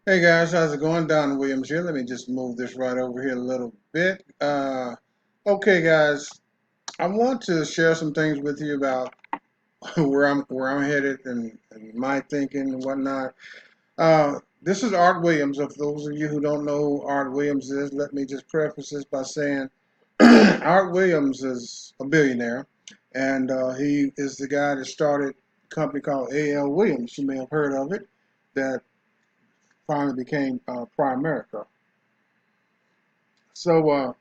Hey guys, how's it going? Don Williams here. Let me just move this right over here a little bit. Okay, guys, I want to share some things with you about where I'm headed and my thinking and whatnot. This is Art Williams. Of those of you who don't know who Art Williams is, let me just preface this by saying Art Williams is a billionaire, and he is the guy that started a company called A.L. Williams. You may have heard of it. That finally became Primerica. So,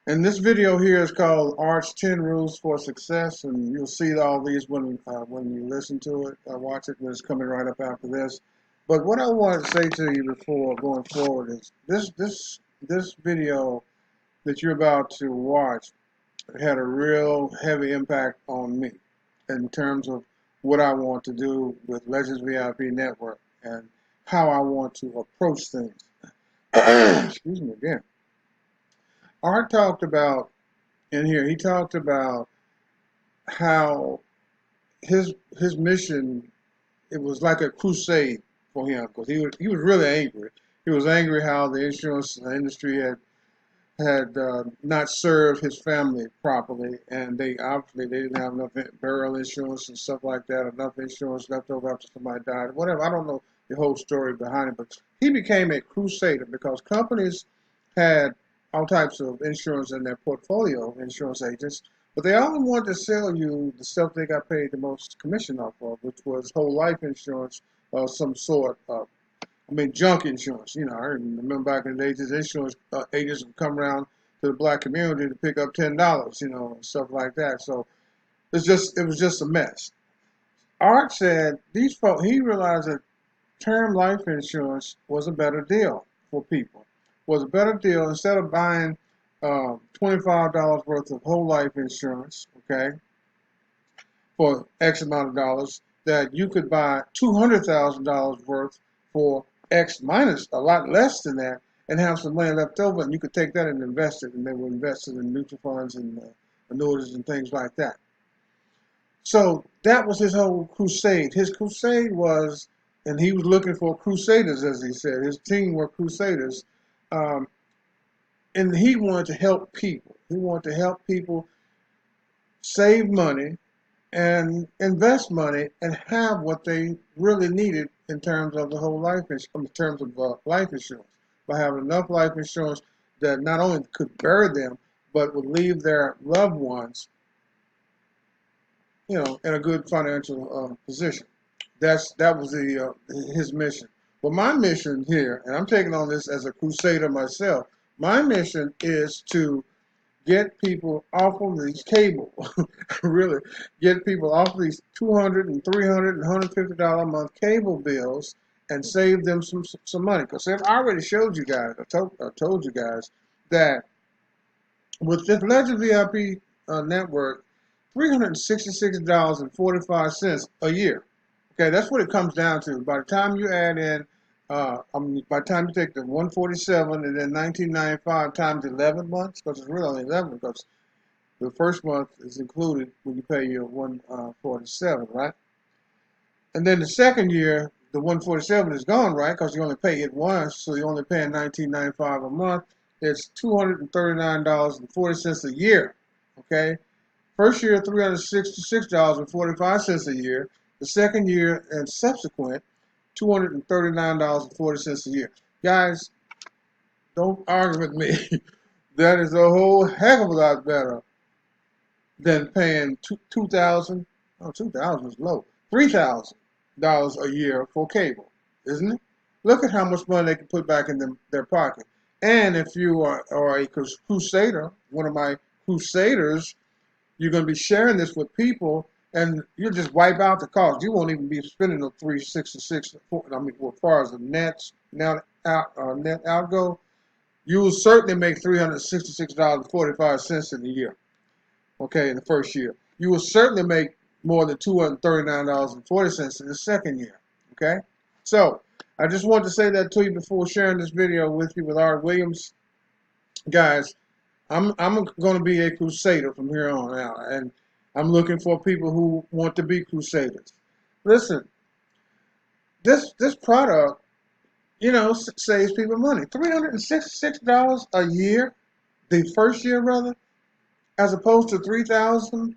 and this video here is called Art's 10 Rules for Success, and you'll see all these when you listen to it, watch it, when it's coming right up after this. But what I wanted to say to you before going forward is this video that you're about to watch had a real heavy impact on me in terms of what I want to do with Legends VIP Network and how I want to approach things. Excuse me again. Art talked about in here. He talked about how his mission, it was like a crusade for him because he was really angry. He was angry how the insurance industry had not served his family properly, and they obviously they didn't have enough burial insurance and stuff like that, enough insurance left over after somebody died, whatever. I don't know the whole story behind it, but he became a crusader because companies had all types of insurance in their portfolio, insurance agents, but they only wanted to sell you the stuff they got paid the most commission off of, which was whole life insurance of some sort. Junk insurance. You know, I remember back in the days, insurance agents would come around to the black community to pick up $10, you know, and stuff like that. So it was just a mess. Art said these folks. He realized that term life insurance was a better deal for people. Was a better deal instead of buying $25 worth of whole life insurance, okay, for X amount of dollars, that you could buy $200,000 worth for X minus a lot less than that and have some money left over, and you could take that and invest it, and they were invested in mutual funds and annuities and things like that. So that was his whole crusade. His crusade was, and he was looking for crusaders, as he said. His team were crusaders, um, and he wanted to help people. He wanted to help people save money and invest money and have what they really needed in terms of the whole life insurance, in terms of life insurance, by having enough life insurance that not only could bury them, but would leave their loved ones, you know, in a good financial position. That was his mission. Well, my mission here, and I'm taking on this as a crusader myself. My mission is to get people off of these cable, really, get people off of these 200 and 300 and $150 a month cable bills and save them some money. Because I already showed you guys, I told you guys that with this Legend VIP network, $366.45 a year. Okay, that's what it comes down to. By the time you add in, by the time you take the 147 and then 1995 times 11 months, because it's really only 11, because the first month is included when you pay your 147, right? And then the second year, the 147 is gone, right? Because you only pay it once, so you're only paying 19.95 a month. It's $239.40 a year. Okay, first year $366.45 a year. The second year and subsequent $239.40 a year. Guys, don't argue with me. That is a whole heck of a lot better than paying 2000 oh 2000 is low, $3,000 a year for cable, isn't it? Look at how much money they can put back in their pocket. And if you are a crusader, one of my crusaders, you're going to be sharing this with people, and you'll just wipe out the cost. You won't even be spending the 366. I mean, as far as the net outgo, you will certainly make $366.45 in a year. Okay, in the first year, you will certainly make more than $239.40 in the second year. Okay, so I just wanted to say that to you before sharing this video with you with Art Williams, guys. I'm going to be a crusader from here on out, and I'm looking for people who want to be crusaders. Listen, this product, saves people money. $366 a year, the first year rather, as opposed to 3,000,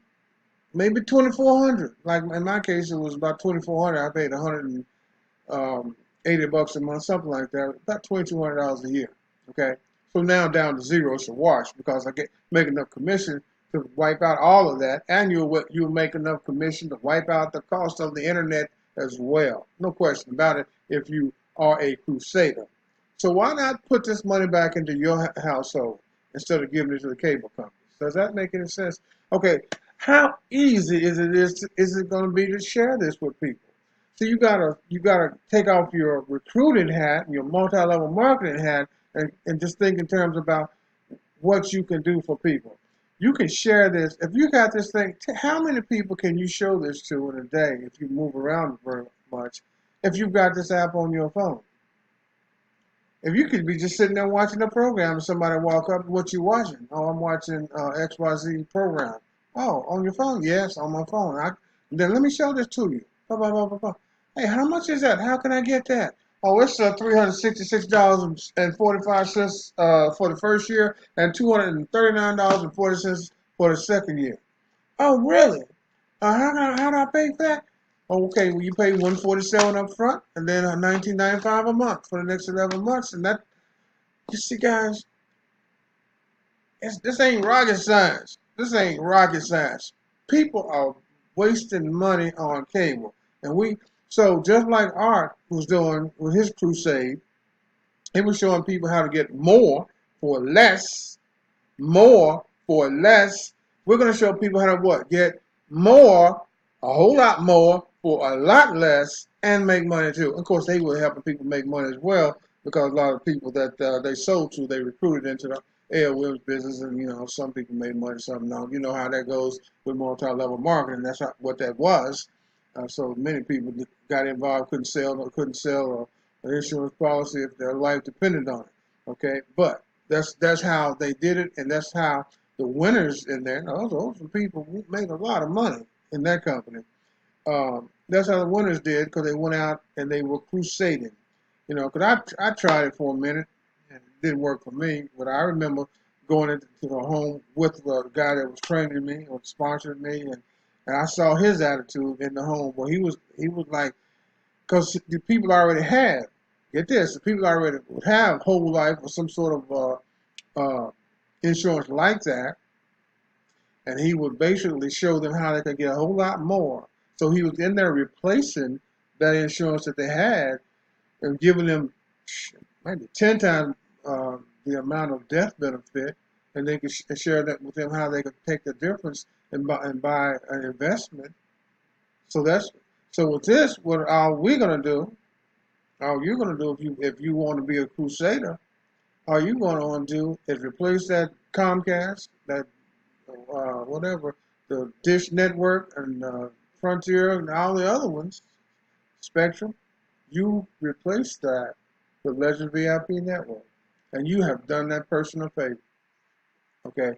maybe 2,400. Like in my case, it was about 2,400. I paid $180 a month, something like that. About $2,200 a year. Okay, so now down to zero. It's a wash because I make enough commission to wipe out all of that, and you'll make enough commission to wipe out the cost of the internet as well. No question about it. If you are a crusader, so why not put this money back into your household instead of giving it to the cable companies? Does that make any sense? Okay, how easy is it going to be to share this with people? So you gotta take off your recruiting hat, your multi-level marketing hat, and just think in terms about what you can do for people. You can share this. If you got this thing, how many people can you show this to in a day if you move around very much? If you've got this app on your phone. If you could be just sitting there watching a program and somebody walk up, what you watching? Oh, I'm watching XYZ program. Oh, on your phone? Yes, on my phone. Then let me show this to you. Blah, blah, blah, blah, blah. Hey, how much is that? How can I get that? Oh, it's $366.45 for the first year and $239.40 for the second year. Oh, really? How do I pay for that? Okay, well, you pay $147 up front and then $19.95 a month for the next 11 months. And that, you see, guys, this ain't rocket science. This ain't rocket science. People are wasting money on cable. So just like Art was doing with his crusade, he was showing people how to get more for less. More for less. We're going to show people how to what? Get more, a whole lot more, for a lot less, and make money too. Of course, they were helping people make money as well, because a lot of people that they sold to, they recruited into the A.L. Williams business, and some people made money, some don't. You know how that goes with multi-level marketing. That's not what that was. So many people got involved, couldn't sell an insurance policy if their life depended on it. Okay, but that's how they did it, and that's how the winners in there. Those are people who made a lot of money in that company. That's how the winners did, because they went out and they were crusading. Because I tried it for a minute and it didn't work for me. But I remember going into the home with the guy that was training me or sponsoring me, and I saw his attitude in the home. Well, he was like, because the people already had, get this, the people already would have whole life or some sort of insurance like that, and he would basically show them how they could get a whole lot more. So he was in there replacing that insurance that they had and giving them maybe 10 times the amount of death benefit, and they could share that with them how they could take the difference and buy an investment. So with this, what are we gonna do? All you're gonna do if you want to be a crusader, all you're gonna do is replace that Comcast, that whatever, the Dish Network and Frontier and all the other ones, Spectrum. You replace that with Legend VIP Network, and you have done that person a favor. Okay,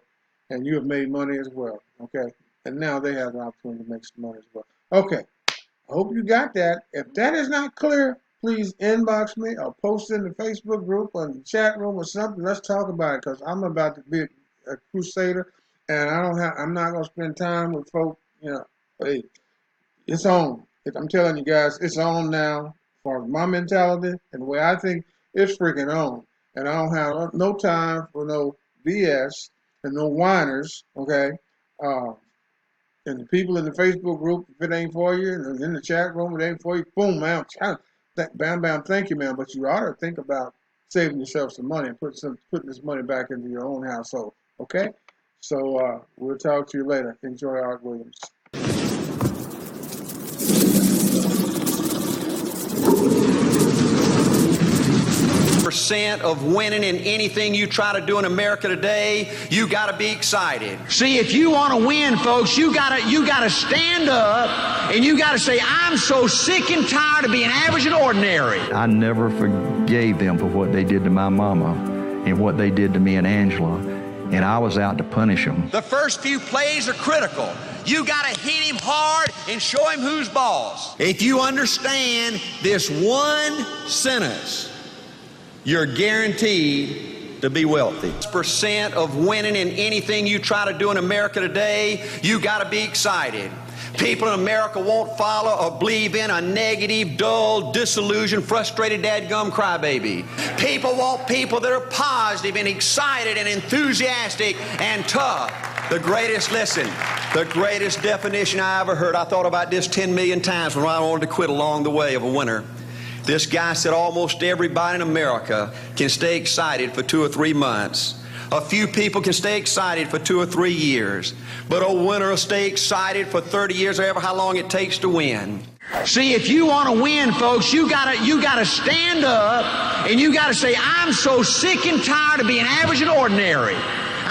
and you have made money as well. Okay, and now they have the opportunity to make some money as well. Okay, I hope you got that. If that is not clear, please inbox me or post it in the Facebook group or in the chat room or something. Let's talk about it, because I'm about to be a crusader, and I'm not gonna spend time with folk. Hey, it's on. I'm telling you guys, it's on now. As far as my mentality and the way I think, it's freaking on. And I don't have no time for no BS and no whiners. Okay. And the people in the Facebook group, if it ain't for you, and in the chat room, it ain't for you, boom, man. Bam, bam, thank you, man. But you ought to think about saving yourself some money and putting this money back into your own household. Okay? So we'll talk to you later. Enjoy Art Williams. Percent of winning in anything you try to do in America today, you got to be excited. See, if you want to win, folks, you gotta stand up and you got to say, I'm so sick and tired of being average and ordinary. I never forgave them for what they did to my mama and what they did to me and Angela, and I was out to punish them. The first few plays are critical. You got to hit him hard and show him who's boss. If you understand this one sentence, you're guaranteed to be wealthy. Percent of winning in anything you try to do in America today, you got to be excited. People in America won't follow or believe in a negative, dull, disillusioned, frustrated, dadgum crybaby. People want people that are positive and excited and enthusiastic and tough. The greatest definition I ever heard, I thought about this 10 million times when I wanted to quit along the way of a winter. This guy said almost everybody in America can stay excited for 2 or 3 months. A few people can stay excited for 2 or 3 years, but a winner will stay excited for 30 years or ever how long it takes to win. See, if you want to win, folks, you gotta stand up and you gotta say, I'm so sick and tired of being average and ordinary.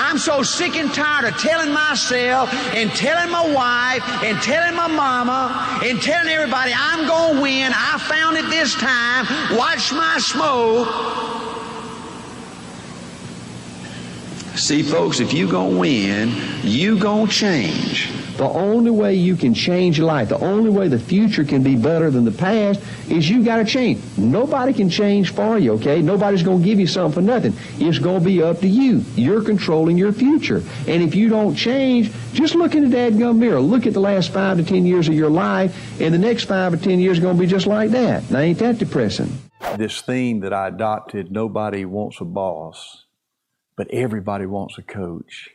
I'm so sick and tired of telling myself and telling my wife and telling my mama and telling everybody I'm gonna win. I found it this time. Watch my smoke. See, folks, if you gonna win, you gonna change. The only way you can change your life, the only way the future can be better than the past is you gotta change. Nobody can change for you, okay? Nobody's gonna give you something for nothing. It's gonna be up to you. You're controlling your future. And if you don't change, just look in the dadgum mirror. Look at the last 5 to 10 years of your life, and the next 5 or 10 years are gonna be just like that. Now, ain't that depressing? This theme that I adopted, nobody wants a boss, but everybody wants a coach.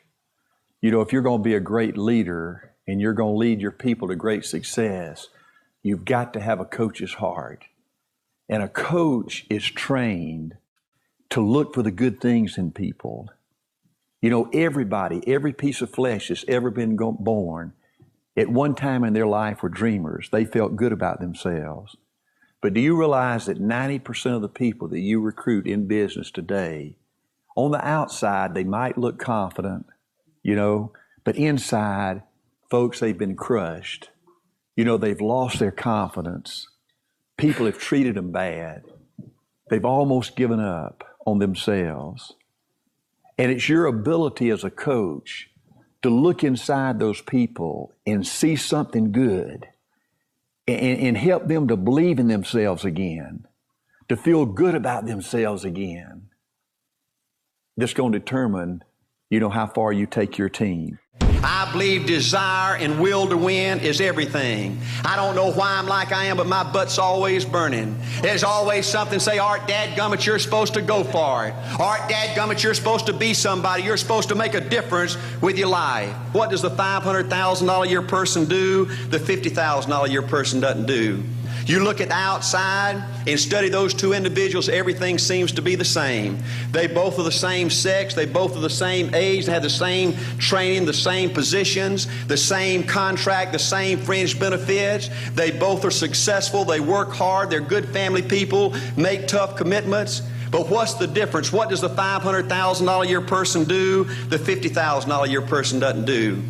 You know, if you're going to be a great leader and you're going to lead your people to great success, you've got to have a coach's heart. And a coach is trained to look for the good things in people. You know, everybody, every piece of flesh that's ever been born, at one time in their life were dreamers. They felt good about themselves. But do you realize that 90% of the people that you recruit in business today, on the outside, they might look confident, you know, but inside, folks, they've been crushed. You know, they've lost their confidence. People have treated them bad. They've almost given up on themselves. And it's your ability as a coach to look inside those people and see something good and help them to believe in themselves again, to feel good about themselves again. That's going to determine, you know, how far you take your team. I believe desire and will to win is everything. I don't know why I'm like I am, but my butt's always burning. There's always something say, Art, dadgummit, you're supposed to go for it. Art, dadgummit, you're supposed to be somebody. You're supposed to make a difference with your life. What does the $500,000 a year person do? The $50,000 a year person doesn't do. You look at the outside and study those two individuals, everything seems to be the same. They both are the same sex, they both are the same age, they have the same training, the same positions, the same contract, the same fringe benefits. They both are successful, they work hard, they're good family people, make tough commitments. But what's the difference? What does the $500,000 a year person do? The $50,000 a year person doesn't do.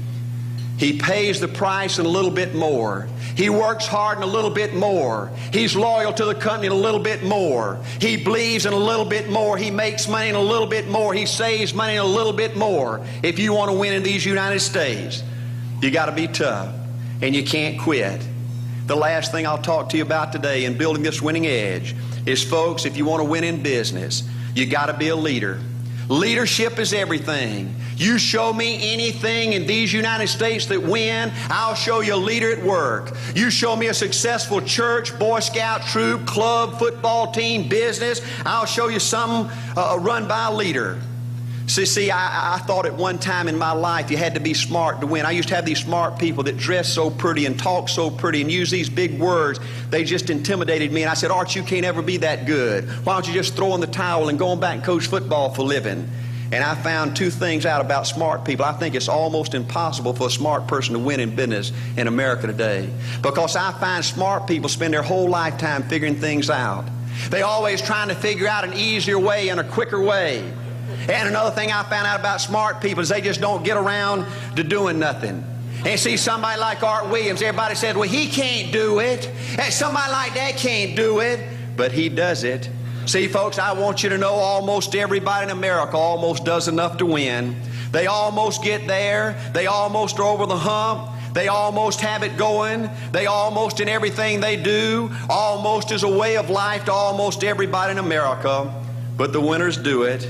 He pays the price and a little bit more. He works hard and a little bit more. He's loyal to the company and a little bit more. He believes in a little bit more. He makes money and a little bit more. He saves money and a little bit more. If you want to win in these United States, you got to be tough and you can't quit. The last thing I'll talk to you about today in building this winning edge is, folks, if you want to win in business, you got to be a leader. Leadership is everything. You show me anything in these United States that win, I'll show you a leader at work. You show me a successful church, Boy Scout troop, club, football team, business, I'll show you something run by a leader. See, I thought at one time in my life you had to be smart to win. I used to have these smart people that dress so pretty and talk so pretty and use these big words. They just intimidated me. And I said, Art, you can't ever be that good. Why don't you just throw in the towel and go on back and coach football for a living? And I found two things out about smart people. I think it's almost impossible for a smart person to win in business in America today. Because I find smart people spend their whole lifetime figuring things out. They always trying to figure out an easier way and a quicker way. And another thing I found out about smart people is they just don't get around to doing nothing. And see, somebody like Art Williams, everybody said, well, he can't do it. And somebody like that can't do it, but he does it. See, folks, I want you to know almost everybody in America almost does enough to win. They almost get there. They almost are over the hump. They almost have it going. They almost in everything they do, almost is a way of life to almost everybody in America. But the winners do it.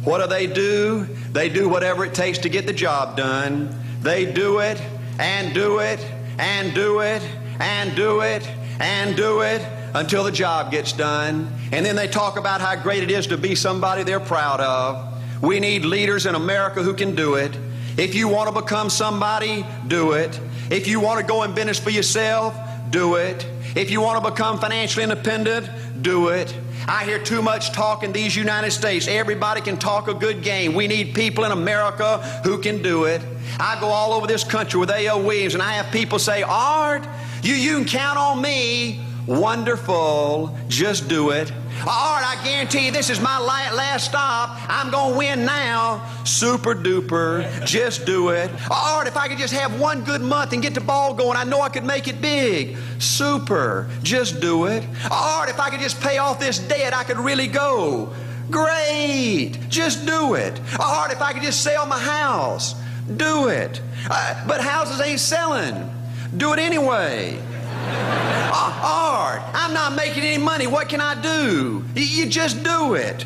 What do? They do whatever it takes to get the job done. They do it and do it and do it and do it and do it until the job gets done. And then they talk about how great it is to be somebody they're proud of. We need leaders in America who can do it. If you want to become somebody, do it. If you want to go in business for yourself, do it. If you want to become financially independent, do it. I hear too much talk in these United States. Everybody can talk a good game. We need people in America who can do it. I go all over this country with A.L. Williams, and I have people say, Art, you can count on me. Wonderful. Just do it. Art, I guarantee you this is my last stop. I'm going to win now. Super duper. Just do it. Art, if I could just have one good month and get the ball going, I know I could make it big. Super. Just do it. Art, if I could just pay off this debt, I could really go. Great. Just do it. Art, if I could just sell my house. Do it. But houses ain't selling. Do it anyway. Art, I'm not making any money. What can I do? You just do it.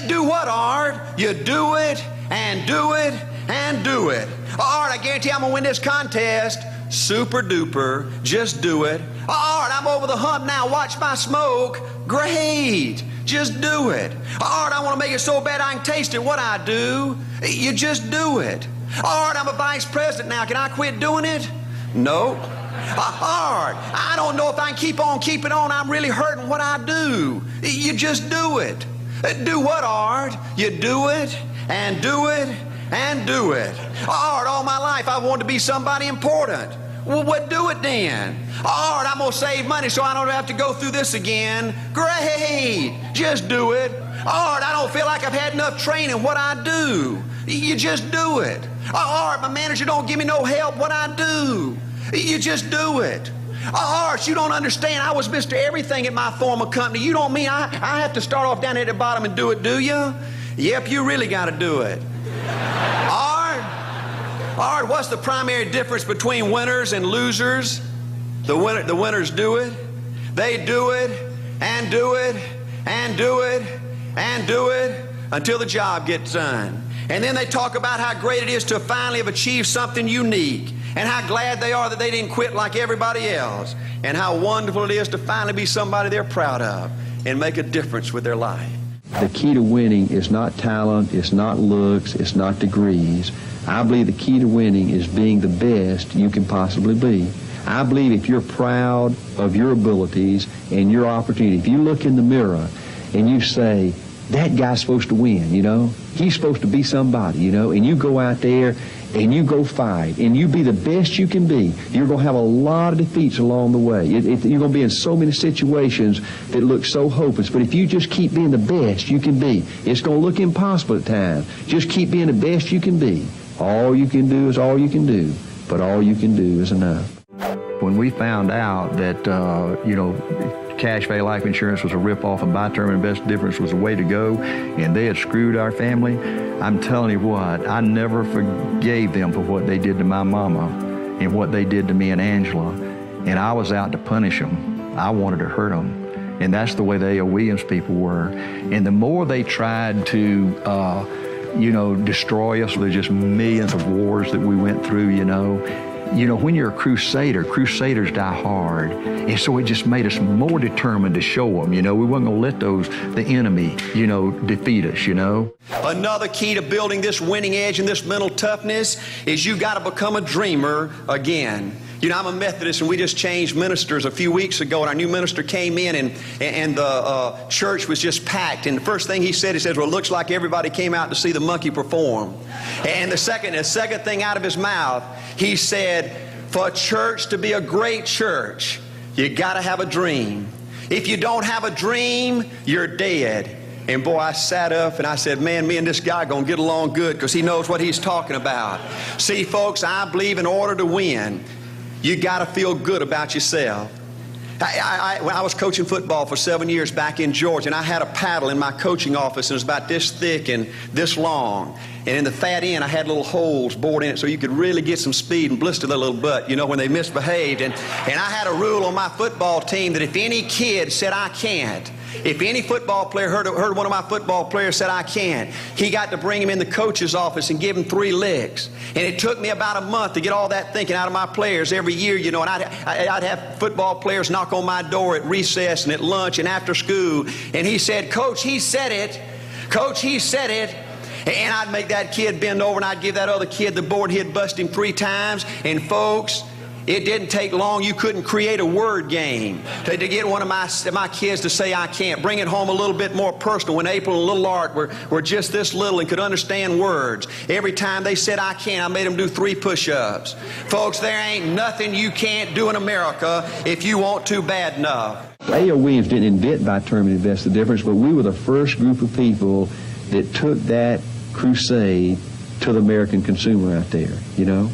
Do what, Art? You do it and do it and do it. Art, I guarantee I'm going to win this contest. Super duper. Just do it. Art, I'm over the hump now. Watch my smoke. Great. Just do it. Art, I want to make it so bad I can taste it. What I do? You just do it. Art, I'm a vice president now. Can I quit doing it? Nope. Art, I don't know if I can keep on keeping on. I'm really hurting. What I do? You just do it. Do what, Art? You do it and do it and do it. Art, all my life I wanted to be somebody important. Well, what do it then? Art, I'm going to save money so I don't have to go through this again. Great. Just do it. Art, I don't feel like I've had enough training. What I do? You just do it. Art, my manager don't give me no help. What I do? You just do it. Art, you don't understand. I was Mr. Everything at my former company. You don't mean I have to start off down at the bottom and do it, do you? Yep, you really got to do it. Art, what's the primary difference between winners and losers? The winners do it. They do it and do it and do it and do it until the job gets done. And then they talk about how great it is to finally have achieved something unique, and how glad they are that they didn't quit like everybody else, and how wonderful it is to finally be somebody they're proud of and make a difference with their life. The key to winning is not talent, it's not looks, it's not degrees. I believe the key to winning is being the best you can possibly be. I believe if you're proud of your abilities and your opportunity, if you look in the mirror and you say, that guy's supposed to win, you know, he's supposed to be somebody, you know, and you go out there and you go fight and you be the best you can be, you're going to have a lot of defeats along the way. You're going to be in so many situations that look so hopeless. But if you just keep being the best you can be, it's going to look impossible at times. Just keep being the best you can be. All you can do is all you can do, but all you can do is enough. When we found out that, Cash Value Life Insurance was a ripoff and Buy Term Invest Difference was the way to go, and they had screwed our family, I'm telling you what, I never forgave them for what they did to my mama and what they did to me and Angela, and I was out to punish them. I wanted to hurt them, and that's the way the A.L. Williams people were. And the more they tried to, destroy us, there's just millions of wars that we went through, when you're a crusader, crusaders die hard. And so it just made us more determined to show them, we weren't going to let the enemy, defeat us, Another key to building this winning edge and this mental toughness is you've got to become a dreamer again. I'm a Methodist, and we just changed ministers a few weeks ago, and our new minister came in, and the church was just packed. And the first thing he said, well, it looks like everybody came out to see the monkey perform. And the second thing out of his mouth, he said, for a church to be a great church, you got to have a dream. If you don't have a dream, you're dead. And boy, I sat up and I said, man, me and this guy are going to get along good because he knows what he's talking about. See, folks, I believe in order to win, you got to feel good about yourself. When I was coaching football for 7 years back in Georgia, and I had a paddle in my coaching office, and it was about this thick and this long. And in the fat end, I had little holes bored in it so you could really get some speed and blister their little butt, you know, when they misbehaved. And I had a rule on my football team that if any kid said, I can't, if any football player heard one of my football players said, I can't, he got to bring him in the coach's office and give him 3 licks. And it took me about a month to get all that thinking out of my players every year, you know, and I'd have football players knock on my door at recess and at lunch and after school. And he said, Coach, he said it. Coach, he said it. And I'd make that kid bend over and I'd give that other kid the board. He'd bust him 3 times. And folks, it didn't take long. You couldn't create a word game to get one of my kids to say, I can't. Bring it home a little bit more personal. When April and little Art were just this little and could understand words, every time they said, I can't, I made them do 3 push-ups. Folks, there ain't nothing you can't do in America if you want to bad enough. A.O. Williams didn't invent by term and invest the difference, but we were the first group of people that took that crusade to the American consumer out there, you know.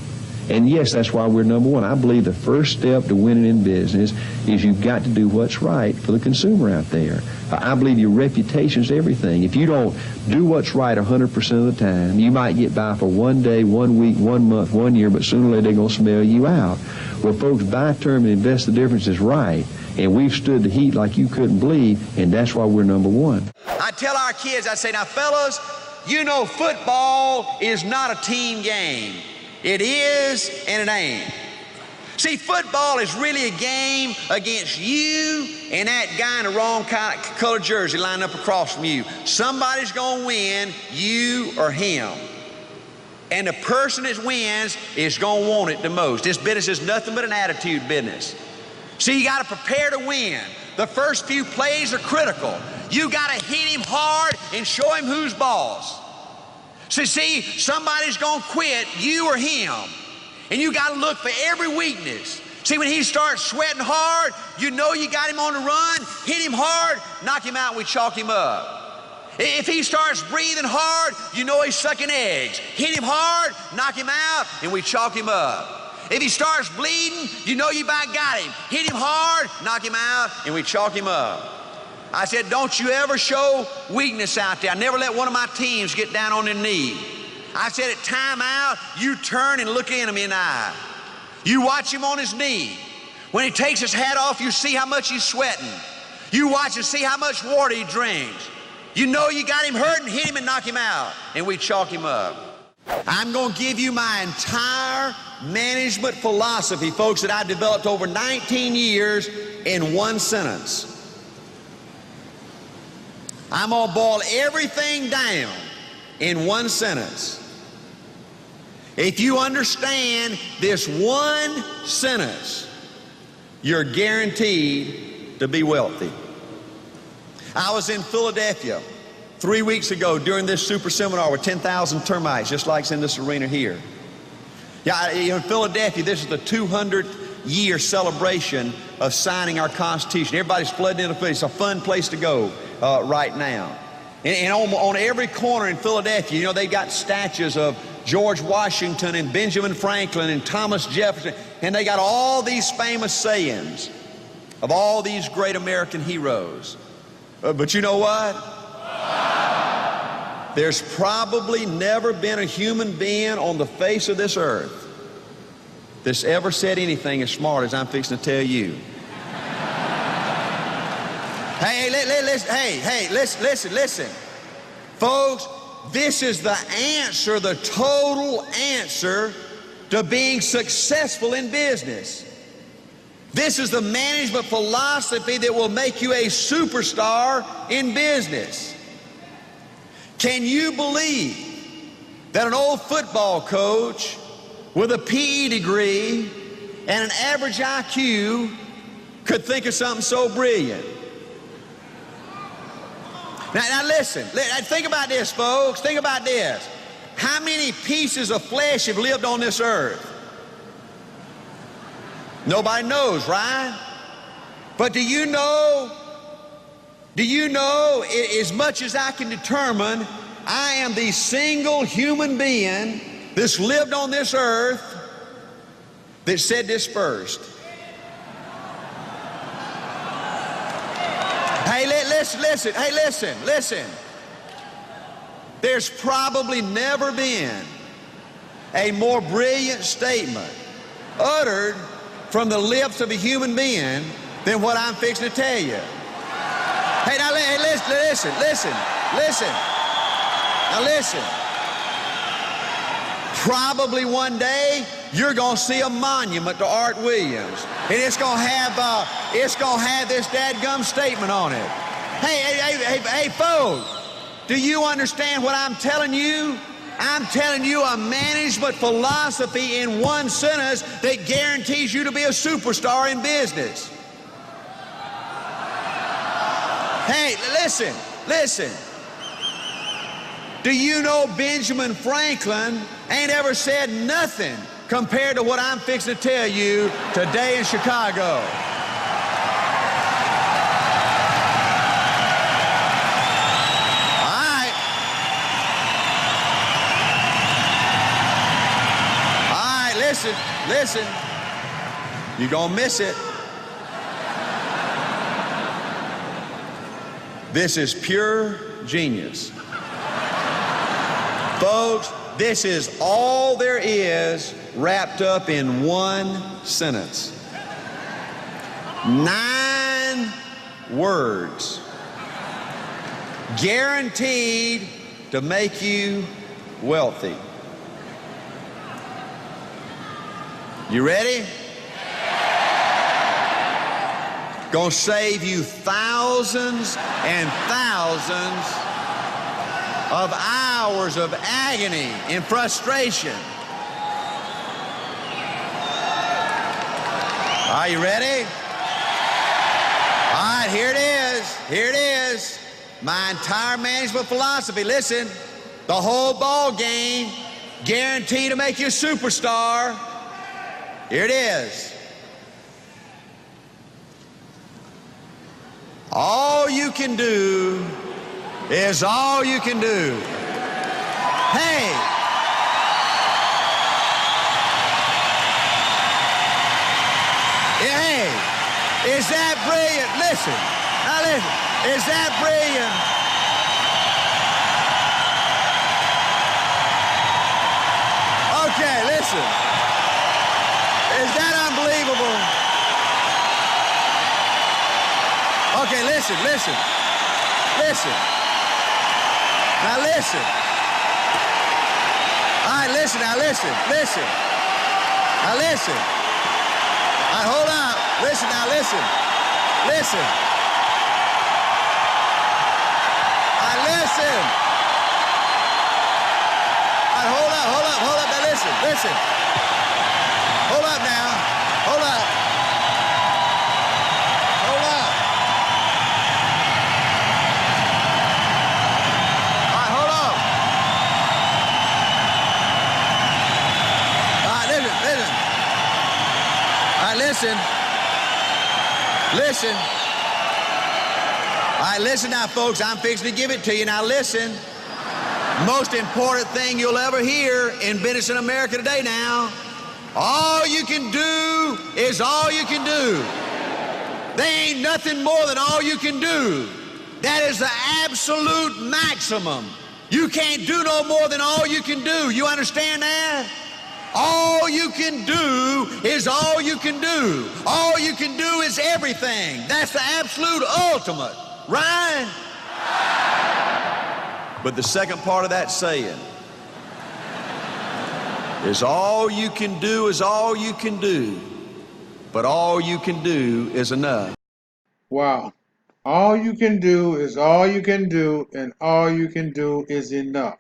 And yes, that's why we're number one. I believe the first step to winning in business is you've got to do what's right for the consumer out there. I believe your reputation's everything. If you don't do what's right 100% of the time, you might get by for 1 day, 1 week, 1 month, 1 year, but sooner or later they're going to smell you out. Well, folks, buy term and invest the difference is right. And we've stood the heat like you couldn't believe, and that's why we're number one. I tell our kids, I say, now fellas, you know football is not a team game. It is and it ain't. See, football is really a game against you and that guy in the wrong kind of colored jersey lined up across from you. Somebody's going to win, you or him. And the person that wins is going to want it the most. This business is nothing but an attitude business. See, you got to prepare to win. The first few plays are critical. You got to hit him hard and show him who's boss. So see, somebody's going to quit, you or him. And you got to look for every weakness. See, when he starts sweating hard, you know you got him on the run. Hit him hard, knock him out, and we chalk him up. If he starts breathing hard, you know he's sucking eggs. Hit him hard, knock him out, and we chalk him up. If he starts bleeding, you know you about got him. Hit him hard, knock him out, and we chalk him up. I said, don't you ever show weakness out there. I never let one of my teams get down on their knee. I said, at timeout, you turn and look him in the eye. You watch him on his knee. When he takes his hat off, you see how much he's sweating. You watch and see how much water he drinks. You know you got him hurt and hit him and knock him out, and we chalk him up. I'm going to give you my entire management philosophy, folks, that I developed over 19 years in one sentence. I'm going to boil everything down in one sentence. If you understand this one sentence, you're guaranteed to be wealthy. I was in Philadelphia 3 weeks ago during this super seminar with 10,000 termites, just like it's in this arena here. Yeah, in Philadelphia, this is the 200-year celebration of signing our Constitution. Everybody's flooding into Philadelphia. It's a fun place to go right now. And on every corner in Philadelphia, you know, they got statues of George Washington and Benjamin Franklin and Thomas Jefferson, and they got all these famous sayings of all these great American heroes. But you know what? There's probably never been a human being on the face of this earth that's ever said anything as smart as I'm fixing to tell you. Listen. Folks, this is the answer, the total answer to being successful in business. This is the management philosophy that will make you a superstar in business. Can you believe that an old football coach with a PE degree and an average IQ could think of something so brilliant? Now listen, think about this, folks. Think about this. How many pieces of flesh have lived on this earth? Nobody knows, right? But do you know, as much as I can determine, I am the single human being that's lived on this earth that said this first. Hey, listen. There's probably never been a more brilliant statement uttered from the lips of a human being than what I'm fixing to tell you. Hey, now listen. Now listen. Probably one day you're gonna see a monument to Art Williams, and it's gonna have this dadgum statement on it. Hey, folks, do you understand what I'm telling you? I'm telling you a management philosophy in one sentence that guarantees you to be a superstar in business. Hey, listen. Do you know Benjamin Franklin ain't ever said nothing compared to what I'm fixing to tell you today in Chicago? Listen, you're gonna miss it. This is pure genius. Folks, this is all there is wrapped up in one sentence. 9 words. Guaranteed to make you wealthy. You ready? Gonna save you thousands and thousands of hours of agony and frustration. Are you ready? All right, here it is. My entire management philosophy. Listen, the whole ball game, guaranteed to make you a superstar. Here it is. All you can do is all you can do. Hey. Yeah, hey. Is that brilliant? Listen. Now listen. Is that brilliant? Okay, listen. Is that unbelievable? Okay, listen. Now listen. All right, listen. Now listen. All right, hold on. Listen. All right, listen. All right, hold up. Now listen. Hold up now. Hold up. All right, hold on. All right, listen. All right, listen. All right, listen now, folks. I'm fixing to give it to you. Now listen. Most important thing you'll ever hear in business in America today now. All you can do is all you can do. There ain't nothing more than all you can do. That is the absolute maximum. You can't do no more than all you can do. You understand that? All you can do is all you can do. All you can do is everything. That's the absolute ultimate. Right? But the second part of that saying is all you can do is all you can do, but all you can do is enough. Wow. All you can do is all you can do, and all you can do is enough.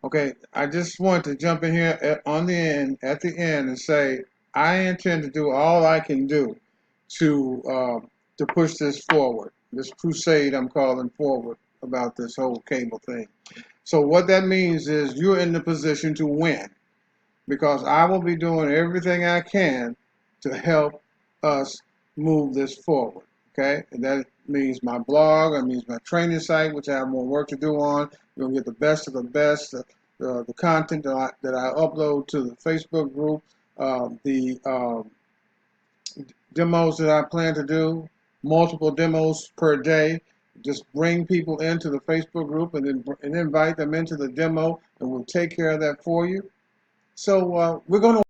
Okay, I just want to jump in here at the end, and say I intend to do all I can do to push this forward. This crusade I'm calling forward about this whole cable thing. So what that means is you're in the position to win, because I will be doing everything I can to help us move this forward. Okay, and that means my blog, that means my training site, which I have more work to do on. You'll get the best of the best, the content that I upload to the Facebook group, the demos that I plan to do, multiple demos per day, Just bring people into the Facebook group and then invite them into the demo, and we'll take care of that for you. So we're going to